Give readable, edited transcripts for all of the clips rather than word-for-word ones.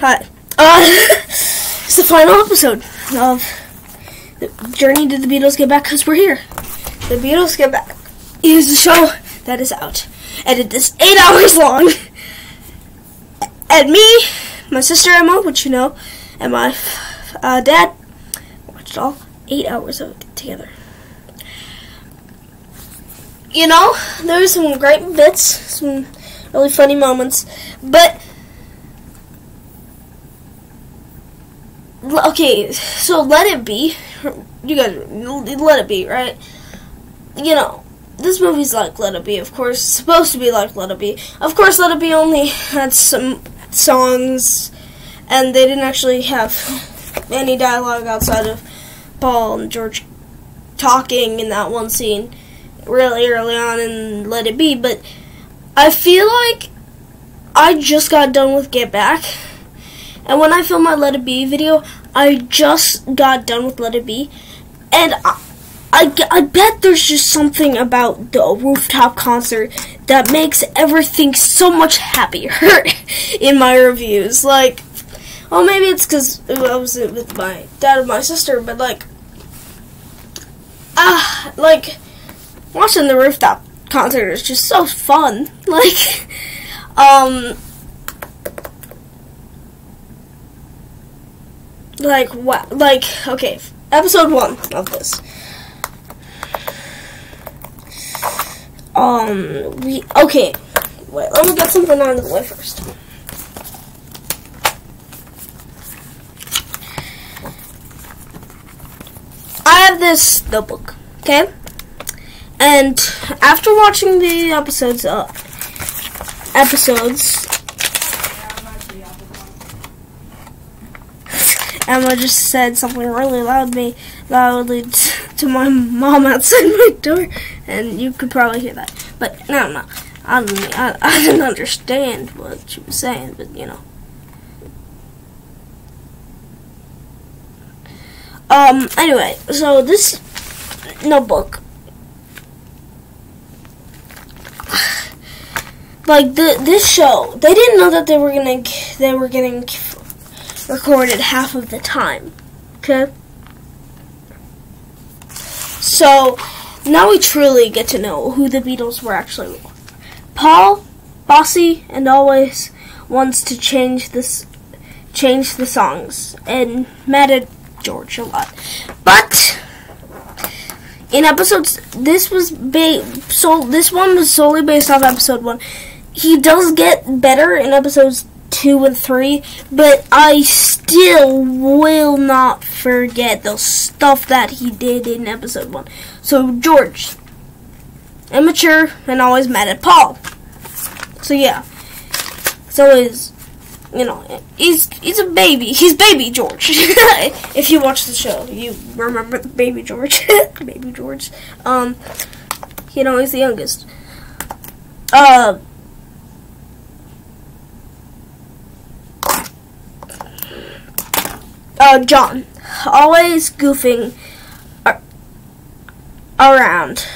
Hi. It's the final episode of the Journey to the Beatles Get Back, because we're here. The Beatles Get Back is a show that is out, and it is 8 hours long. And me, my sister Emma, which you know, and my dad watched all 8 hours of it together. You know, there's some great bits, some really funny moments, but okay, so Let It Be. You guys, Let It Be, right? You know, this movie's like Let It Be, of course. It's supposed to be like Let It Be. Of course, Let It Be only had some songs, and they didn't actually have any dialogue outside of Paul and George talking in that one scene really early on in Let It Be. But I feel like I just got done with Get Back. And when I filmed my Let It Be video, I just got done with Let It Be. And I bet there's just something about the rooftop concert that makes everything so much happier in my reviews. Like, well, maybe it's because I was with my dad and my sister, but like watching the rooftop concert is just so fun. Okay, episode 1 of this. Okay, wait, let me get something out of the way first. I have this notebook, okay? And after watching the episodes, Emma just said something really loudly to my mom outside my door, and you could probably hear that. But no, I didn't understand what she was saying, but you know. Anyway, so this notebook, like this show, they didn't know that they were getting recorded half of the time, okay? So now we truly get to know who the Beatles were actually. Paul, bossy, and always wants to change the songs, and mad at George a lot. But in episodes, this one was solely based off episode 1. He does get better in episodes 2 and 3, but I still will not forget the stuff that he did in episode 1. So George, immature and always mad at Paul. So yeah, it's always, you know, he's a baby. He's baby George. If you watch the show, you remember the baby George. Baby George. You know, he's the youngest. John, always goofing around,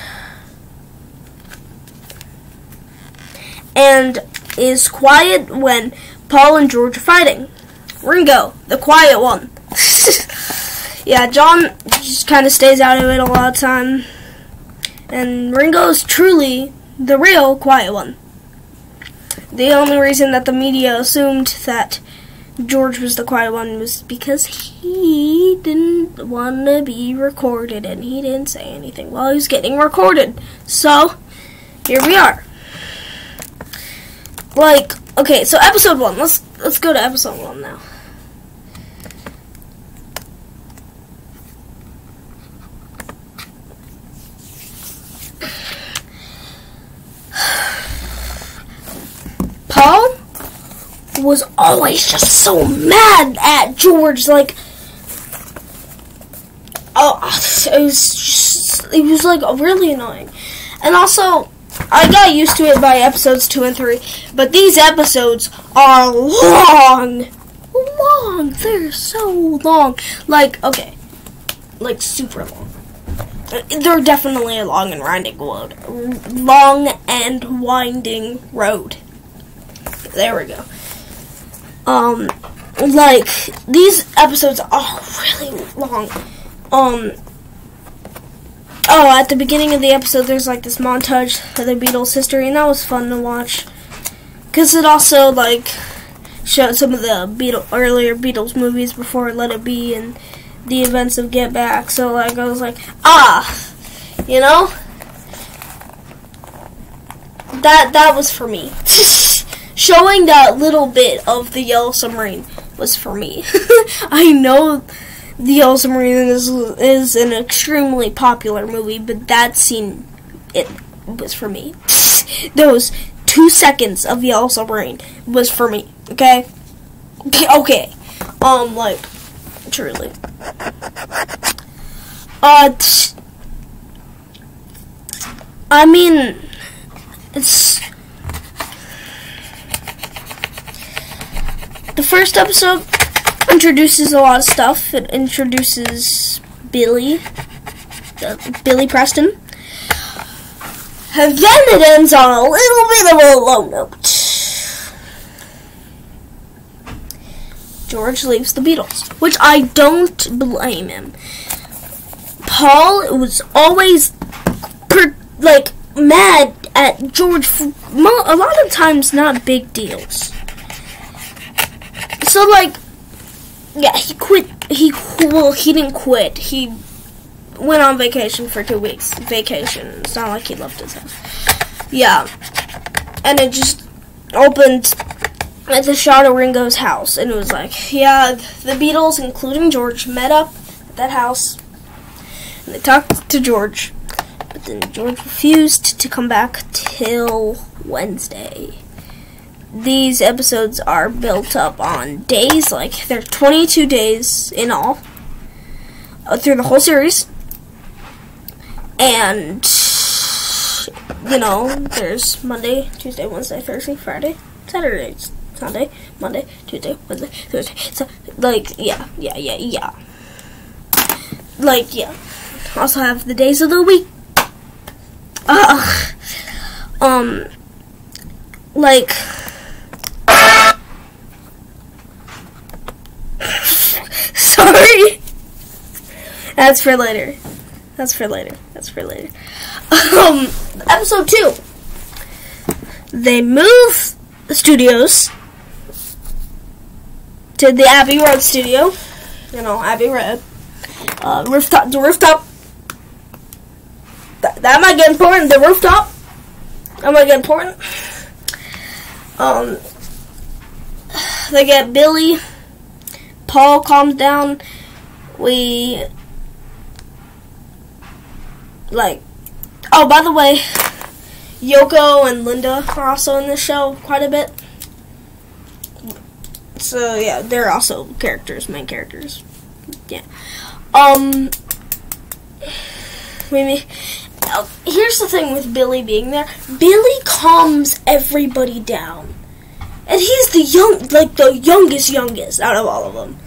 and is quiet when Paul and George are fighting. Ringo, the quiet one. Yeah, John just kind of stays out of it a lot of time, and Ringo is truly the real quiet one. The only reason that the media assumed that George was the quiet one was because he didn't want to be recorded, and he didn't say anything while he was getting recorded. So here we are. Okay, so episode 1. Let's go to episode 1 now. Paul was always just so mad at George, it was like really annoying. And also, I got used to it by episodes 2 and 3, but these episodes are long, they're so long, super long. They're definitely a long and winding road. There we go. like, these episodes are really long. At the beginning of the episode, there's like this montage of the Beatles' history, and that was fun to watch. Because it also, like, showed some of the earlier Beatles movies before Let It Be and the events of Get Back. So, like, I was like, you know? That was for me. Showing that little bit of the Yellow Submarine was for me. I know the Yellow Submarine is an extremely popular movie, but that scene, it was for me. Those 2 seconds of Yellow Submarine was for me, okay? Okay. Like, truly. I mean, it's... The first episode introduces a lot of stuff. It introduces Billy Preston. And then it ends on a little bit of a low note. George leaves the Beatles, which I don't blame him. Paul was always, mad at George for a lot of times not big deals. So, yeah, he quit. He didn't quit. He went on vacation for 2 weeks. Vacation. It's not like he left his house. Yeah. And it just opened at the shot of Ringo's house. And it was like, yeah, the Beatles, including George, met up at that house. And they talked to George. But then George refused to come back till Wednesday. These episodes are built up on days, like, there are 22 days in all, through the whole series, and, you know, there's Monday, Tuesday, Wednesday, Thursday, Friday, Saturday, Sunday, Monday, Tuesday, Wednesday, Thursday, so, yeah. Also have the days of the week, sorry. That's for later. Episode 2. They move the studios to the Abbey Road studio. You know, Abbey Road. Rooftop to rooftop. That might get important. The rooftop. That might get important. They get Billy. Paul calms down. Oh, by the way, Yoko and Linda are also in this show quite a bit. So, yeah, they're also main characters. Yeah. Here's the thing with Billy being there. Billy calms everybody down. And he's the youngest out of all of them.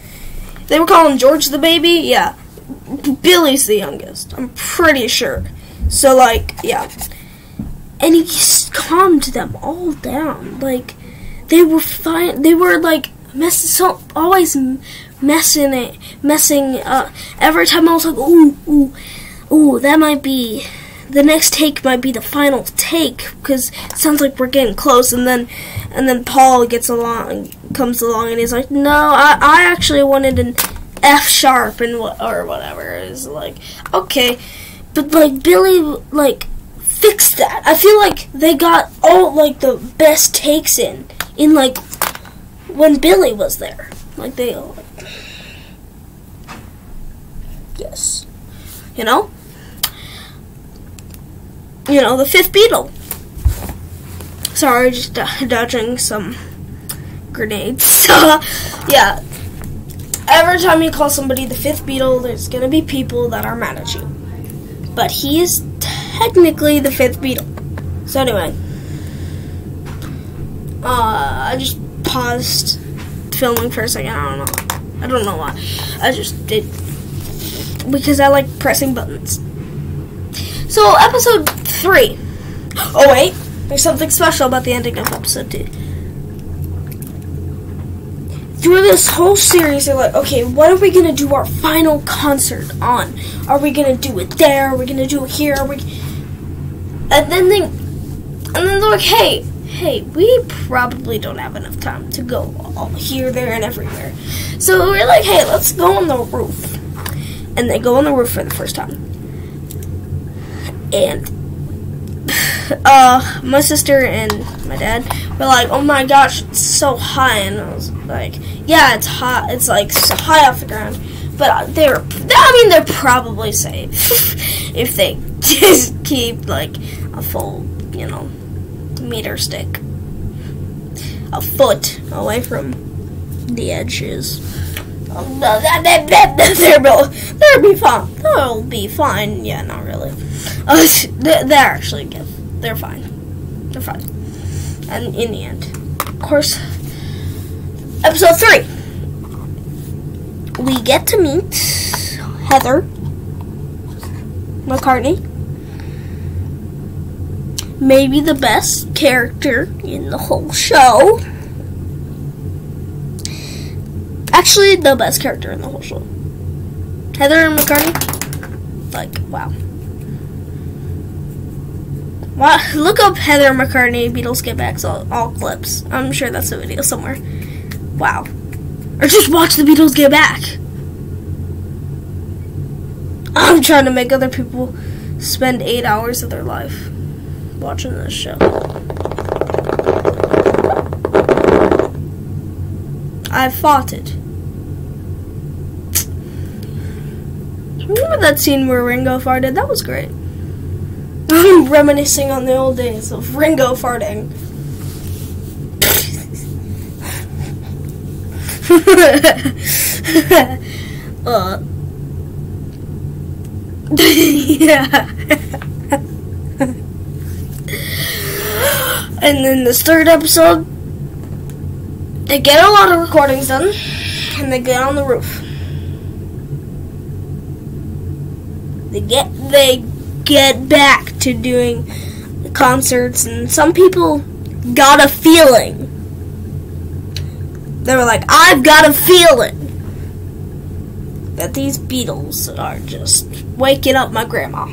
They were calling George the baby? Yeah. Billy's the youngest. I'm pretty sure. So, yeah. And he just calmed them all down. They were fine. They were, always messing up. Every time I was like, ooh, that might be... The next take might be the final take, because it sounds like we're getting close, and then Paul comes along, and he's like, no, I actually wanted an F sharp, or whatever. It's like, okay, but, Billy, fixed that. I feel like they got all, the best takes in, when Billy was there. They all, yes. You know? The fifth Beatle. Sorry, just dodging some grenades. Yeah. Every time you call somebody the fifth Beatle, there's gonna be people that are mad at you. But he is technically the fifth Beatle. So anyway. I just paused filming for a second. I don't know why. I just did. Because I like pressing buttons. So, episode 3. Oh, wait. There's something special about the ending of episode 2. through this whole series, they're like, okay, what are we gonna do our final concert on? Are we gonna do it there? Are we gonna do it here? And then they're like, hey, we probably don't have enough time to go all here, there, and everywhere. So we're like, hey, let's go on the roof. And they go on the roof for the first time. And my sister and my dad were like, oh my gosh, it's so high. And I was like, yeah, it's hot. It's like so high off the ground. But they're probably safe if they just keep like a full, meter stick, a foot away from the edges. They'll be fine. They'll be fine. Yeah, not really. They're actually good. They're fine. They're fine. And in the end, of course, episode 3, we get to meet Heather McCartney. Maybe the best character in the whole show. Actually, the best character in the whole show. Heather McCartney. Like, wow. Wow. Look up Heather McCartney, Beatles Get Back, all clips. I'm sure that's a video somewhere. Wow. Or just watch the Beatles Get Back. I'm trying to make other people spend 8 hours of their life watching this show. I fought it. Remember that scene where Ringo farted? That was great. I'm reminiscing on the old days of Ringo farting. Yeah. And then this third episode, they get a lot of recordings done, and they get on the roof. They get back to doing the concerts, and some people got a feeling. They were like, I've got a feeling that these Beatles are just waking up my grandma,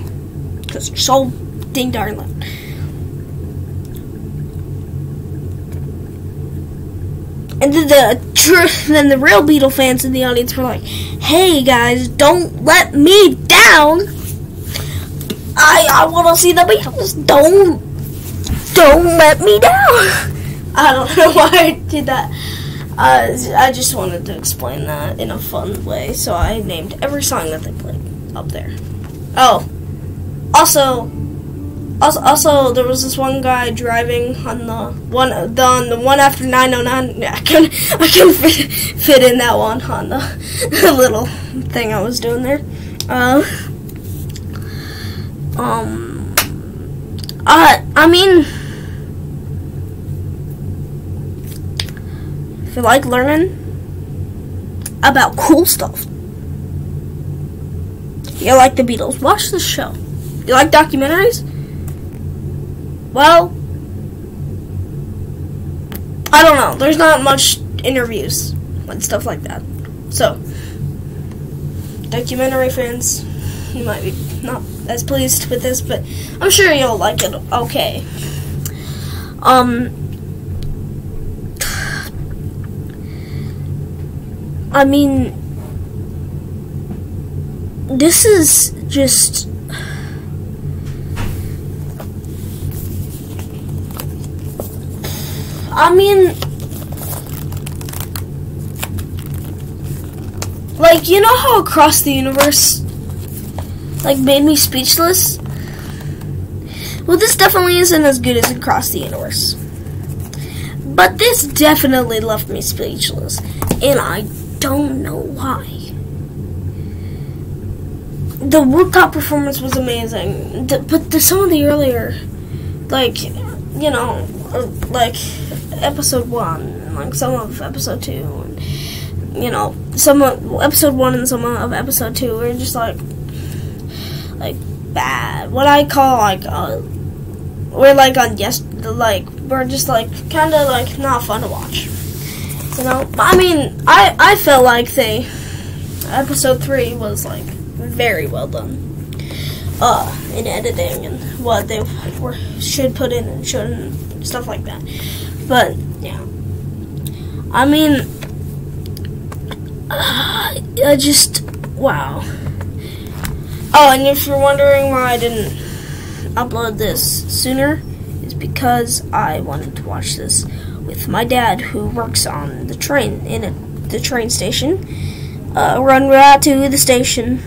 because they're so ding darn loud. And then the real Beatle fans in the audience were like, hey guys, don't let me down. I want to see the Beatles. Don't let me down. I don't know why I did that. I just wanted to explain that in a fun way, so I named every song that they played up there. Oh, also, there was this one guy driving on the one after 909. Yeah, I couldn't fit in that one on the little thing I was doing there. I mean, if you like learning about cool stuff, you like the Beatles, watch this show. You like documentaries? Well, I don't know. There's not much interviews and stuff like that. So, documentary fans, you might be not as pleased with this, but I'm sure you'll like it okay. I mean, this is just... I mean, like, you know how Across the Universe, like, made me speechless? Well, this definitely isn't as good as Across the Universe. But this definitely left me speechless, and I don't know why. The rooftop performance was amazing, but some of the earlier, like, you know, like episode 1, and like some of episode 2, and you know, some of episode 1 and some of episode 2 were just like bad. What I call we're like on we're just like kind of like not fun to watch. You know, I mean, I felt like episode 3 was like very well done. In editing and what they should put in and shouldn't, stuff like that. But yeah, I mean, I just wow. Oh, and if you're wondering why I didn't upload this sooner, it's because I wanted to watch this with my dad, who works on the train the train station. Run right to the station.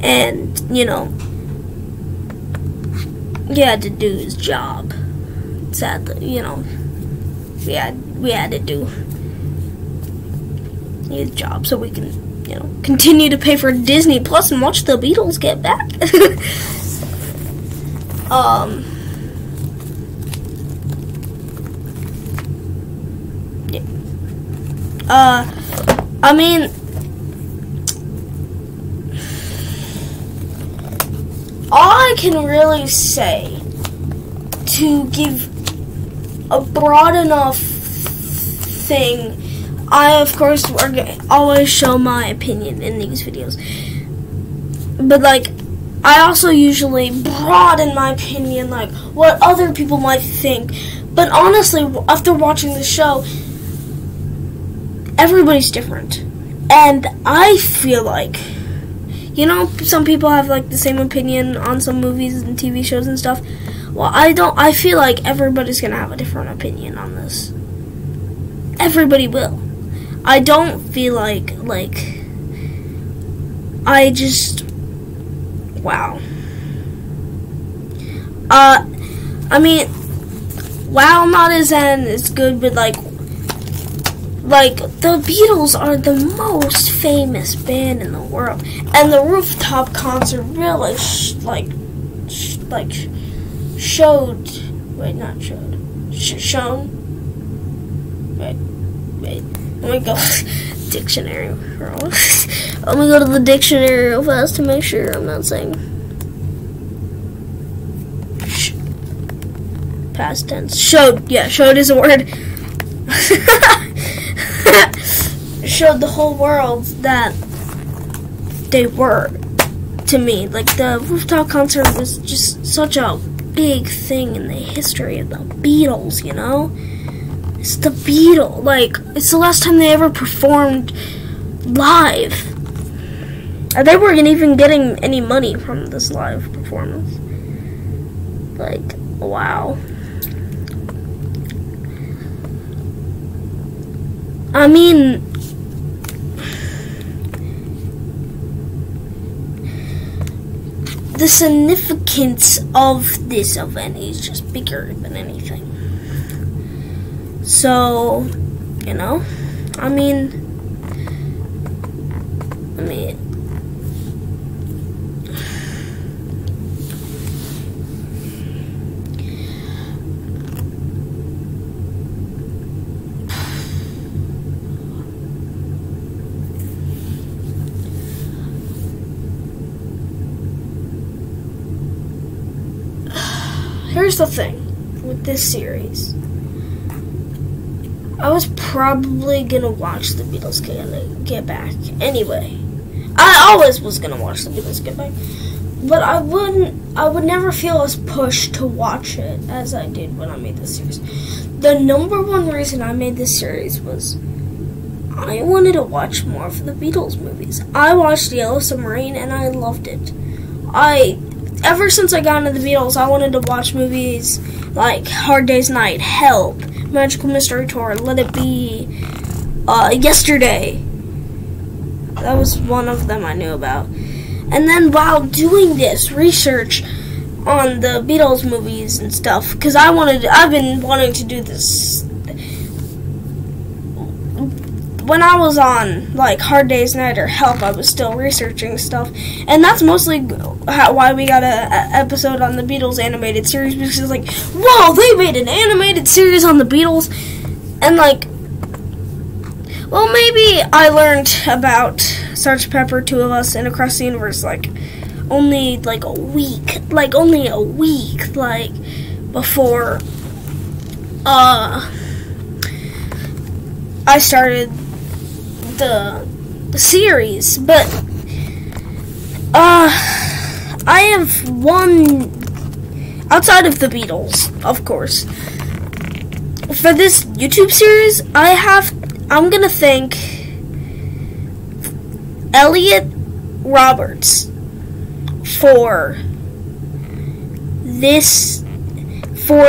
And, you know, he had to do his job. Sadly, you know, we had to do his job so we can, you know, continue to pay for Disney Plus and watch the Beatles get back. Yeah. I mean, all I can really say to give a broad enough thing, I of course always show my opinion in these videos, but like I also usually broaden my opinion, like what other people might think. But honestly, after watching the show, everybody's different, and I feel like, you know, some people have like the same opinion on some movies and TV shows and stuff. Well, I don't. I feel like everybody's gonna have a different opinion on this. Everybody will. I don't feel like I just, wow. I mean, wow, not as good, but like the Beatles are the most famous band in the world, and the rooftop concert really showed. Wait, not showed. Shown. Wait. Let me go dictionary. Let me go to the dictionary real fast to make sure I'm not saying past tense. Showed. Yeah, showed is a word. Showed the whole world that they were, to me. Like, the rooftop concert was just such a big thing in the history of the Beatles, you know? It's the Beatles. Like, it's the last time they ever performed live. And they weren't even getting any money from this live performance. Like, wow. I mean, the significance of this event is just bigger than anything. So, you know, I mean, here's the thing with this series. I was probably gonna watch the Beatles get back anyway. I always was gonna watch the Beatles get back, but I would never feel as pushed to watch it as I did when I made this series. The number one reason I made this series was I wanted to watch more of the Beatles movies. I watched Yellow Submarine and I loved it. Ever since I got into the Beatles, I wanted to watch movies like Hard Day's Night, Help, Magical Mystery Tour, Let It Be, Yesterday. That was one of them I knew about. And then while doing this research on the Beatles movies and stuff, because I've been wanting to do this. When I was on, like, Hard Day's Night or Help, I was still researching stuff. And that's mostly why we got an episode on the Beatles animated series, because it's like, whoa, they made an animated series on the Beatles. And, like, well, maybe I learned about Sgt. Pepper, Two of Us, and Across the Universe, like, only a week, before, I started the series, but I have one outside of the Beatles, of course. For this YouTube series, I'm gonna thank Elliot Roberts for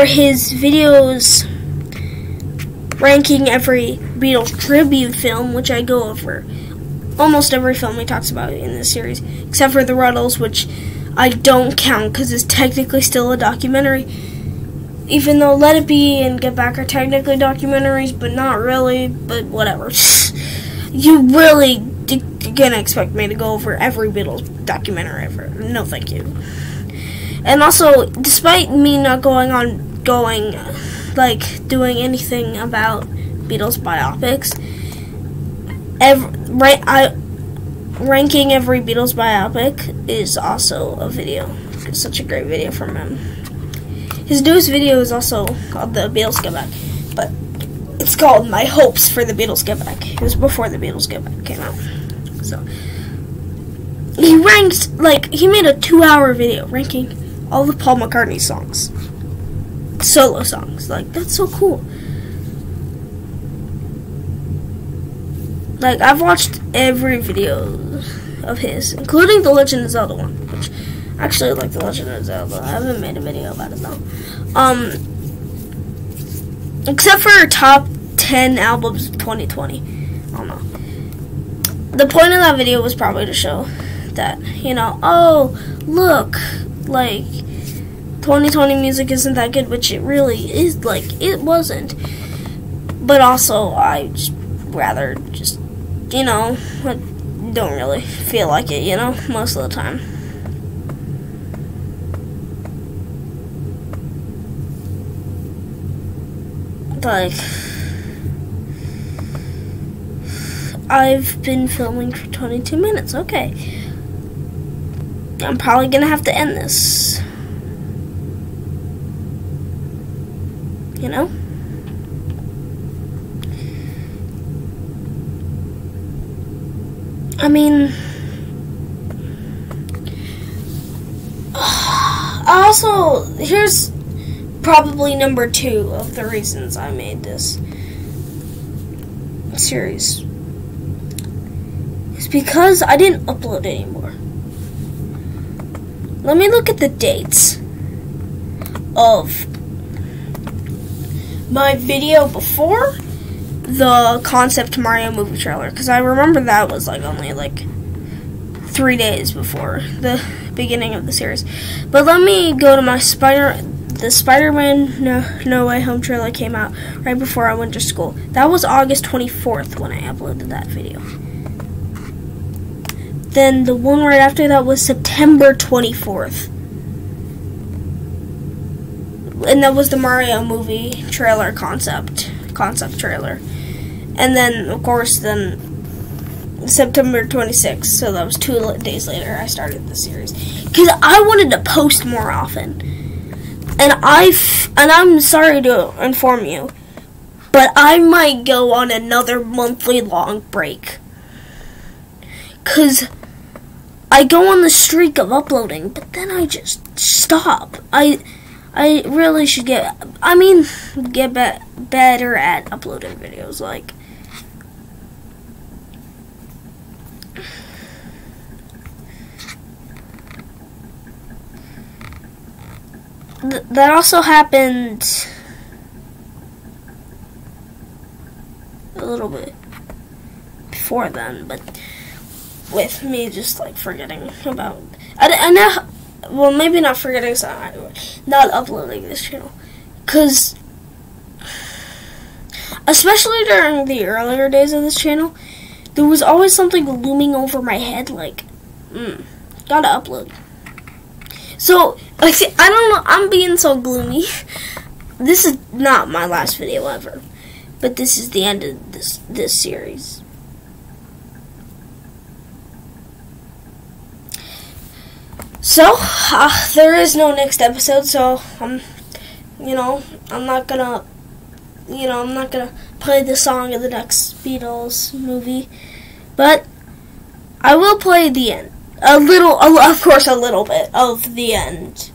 his videos ranking every Beatles tribute film, which I go over almost every film he talks about in this series, except for The Ruddles, which I don't count because it's technically still a documentary. Even though Let It Be and Get Back are technically documentaries, but not really, but whatever. You really gonna expect me to go over every Beatles documentary ever? No, thank you. And also, despite me not doing anything about Beatles biopics, ranking every Beatles biopic is also a video. It's such a great video from him. His newest video is also called The Beatles Get Back, but it's called My Hopes for the Beatles Get Back. It was before the Beatles Get Back came out. So he made a 2-hour video ranking all the Paul McCartney songs, solo songs. That's so cool. I've watched every video of his, including the Legend of Zelda one, which I actually like the Legend of Zelda. I haven't made a video about it though. Except for top 10 albums of 2020. I don't know. The point of that video was probably to show that, oh, look, 2020 music isn't that good, which it really is, it wasn't. But also, I rather just, don't really feel like it, most of the time. I've been filming for 22 minutes, okay. I'm probably gonna have to end this. I mean, here's probably number 2 of the reasons I made this series. It's because I didn't upload anymore. Let me look at the dates of my video before the concept Mario movie trailer, because I remember that was only 3 days before the beginning of the series. But let me go to my the Spider-Man No Way Home trailer came out right before I went to school. That was August 24th when I uploaded that video. Then the one right after that was September 24th. And that was the Mario movie trailer concept trailer. And then, of course, September 26th, so that was 2 days later, I started the series. Because I wanted to post more often. And I'm sorry to inform you, but I might go on another monthly long break. Because I go on the streak of uploading, but then I just stop. I really should get better at uploading videos. That also happened a little bit before then, but with me just forgetting about, I know, well, maybe not forgetting, not uploading this channel, because especially during the earlier days of this channel, there was always something looming over my head, gotta upload. So, I don't know, I'm being so gloomy. This is not my last video ever, but this is the end of this series. So, there is no next episode, so I'm not gonna I'm not gonna play the song in the next Beatles movie, but I will play the end. Of course, a little bit of the end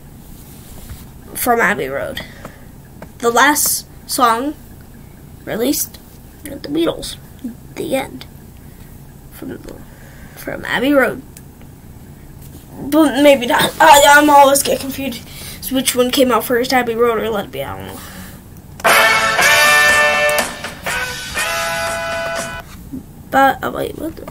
from Abbey Road. The last song released with the Beatles. The end. From Abbey Road. But maybe not. I'm always get confused which one came out first, Abbey Road or Let It Be. I don't know. But, wait, what the...